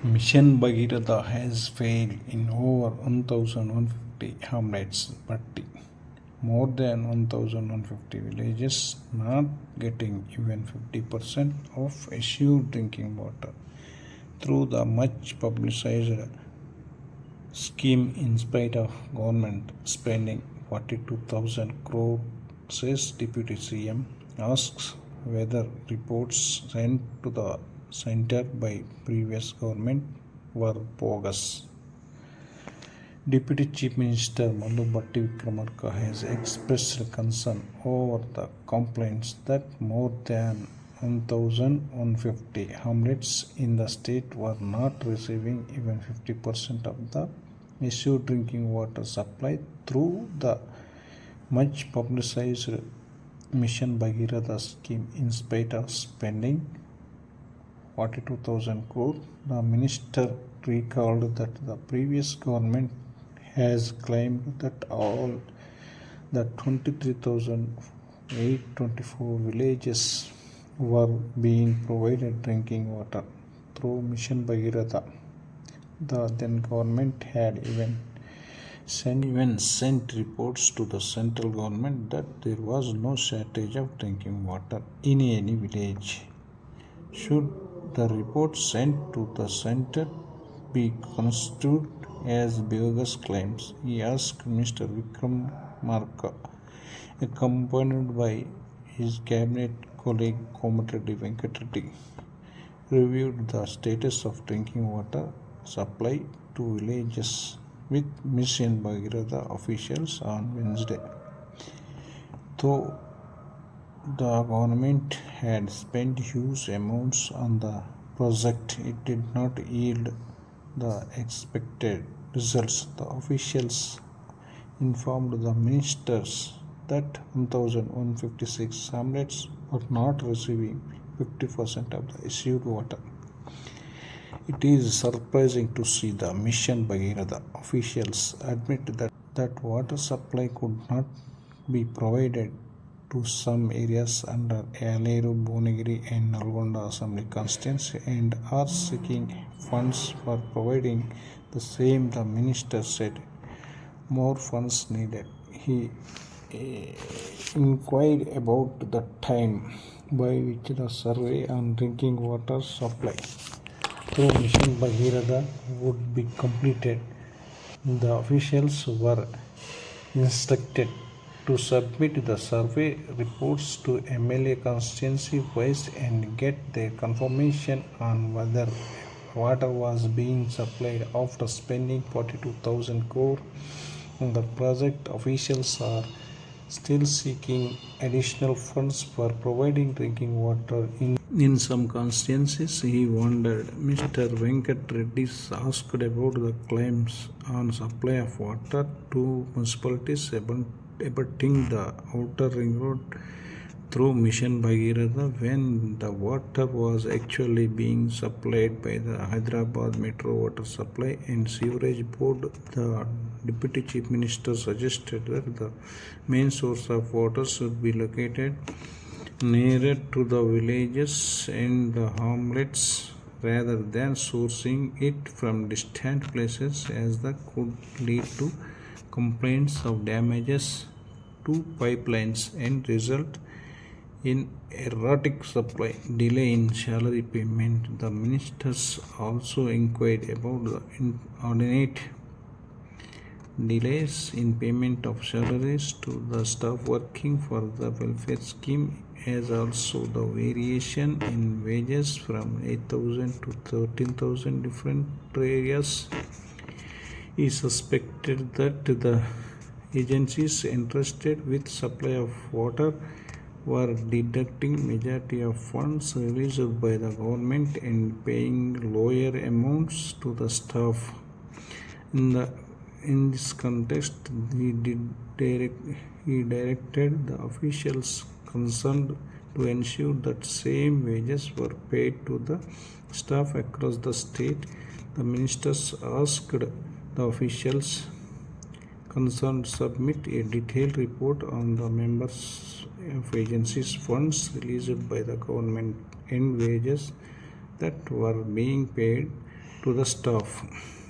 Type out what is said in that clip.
Mission Bhagiratha has failed in over 1,150 hamlets, but more than 1,150 villages not getting even 50% of assured drinking water through the much publicized scheme in spite of government spending 42,000 crore, says Deputy CM, asks whether reports sent to the center by previous government were bogus. Deputy Chief Minister Bhatti has expressed concern over the complaints that more than 1,150 hamlets in the state were not receiving even 50% of the issued drinking water supply through the much publicized Mission Bhagiratha scheme in spite of spending 42,000 crore. The minister recalled that the previous government has claimed that all the 23,824 villages were being provided drinking water through Mission Bhagiratha. The then government had even sent reports to the central government that there was no shortage of drinking water in any village. Should the report sent to the center be construed as bogus claims? He asked Mr. Vikramarka, accompanied by his cabinet colleague Komatreddy Venkatreddy, reviewed the status of drinking water supply to villages with Mission Bhagiratha officials on Wednesday. Though the government had spent huge amounts on the project, it did not yield the expected results. The officials informed the ministers that 1,156 hamlets were not receiving 50% of the issued water. It is surprising to see the Mission Bhagiratha officials admit that water supply could not be provided to some areas under Aleru, Bhunagiri and Nalgonda Assembly constituency and are seeking funds for providing the same. The minister said more funds needed. He inquired about the time by which the survey on drinking water supply through Mission Bhagiratha would be completed. The officials were instructed to submit the survey reports to MLA constituency wise and get their confirmation on whether water was being supplied after spending 42,000 crore on the project. Officials are still seeking additional funds for providing drinking water in some constituencies. He wondered. Mr. Venkat Reddy asked about the claims on supply of water to municipalities abutting the outer ring road through Mission Bhagiratha when the water was actually being supplied by the Hyderabad Metro Water Supply and Sewerage Board. The Deputy Chief Minister suggested that the main source of water should be located nearer to the villages and the hamlets rather than sourcing it from distant places, as that could lead to complaints of damages to pipelines and result in erratic supply, delay in salary payment. The ministers also inquired about the inordinate delays in payment of salaries to the staff working for the welfare scheme, as also the variation in wages from 8,000 to 13,000 different areas. He suspected that the agencies entrusted with supply of water were deducting majority of funds released by the government and paying lower amounts to the staff. In this context, he directed the officials concerned to ensure that same wages were paid to the staff across the state. The ministers asked the officials concerned submit a detailed report on the members of agencies' funds released by the government and wages that were being paid to the staff.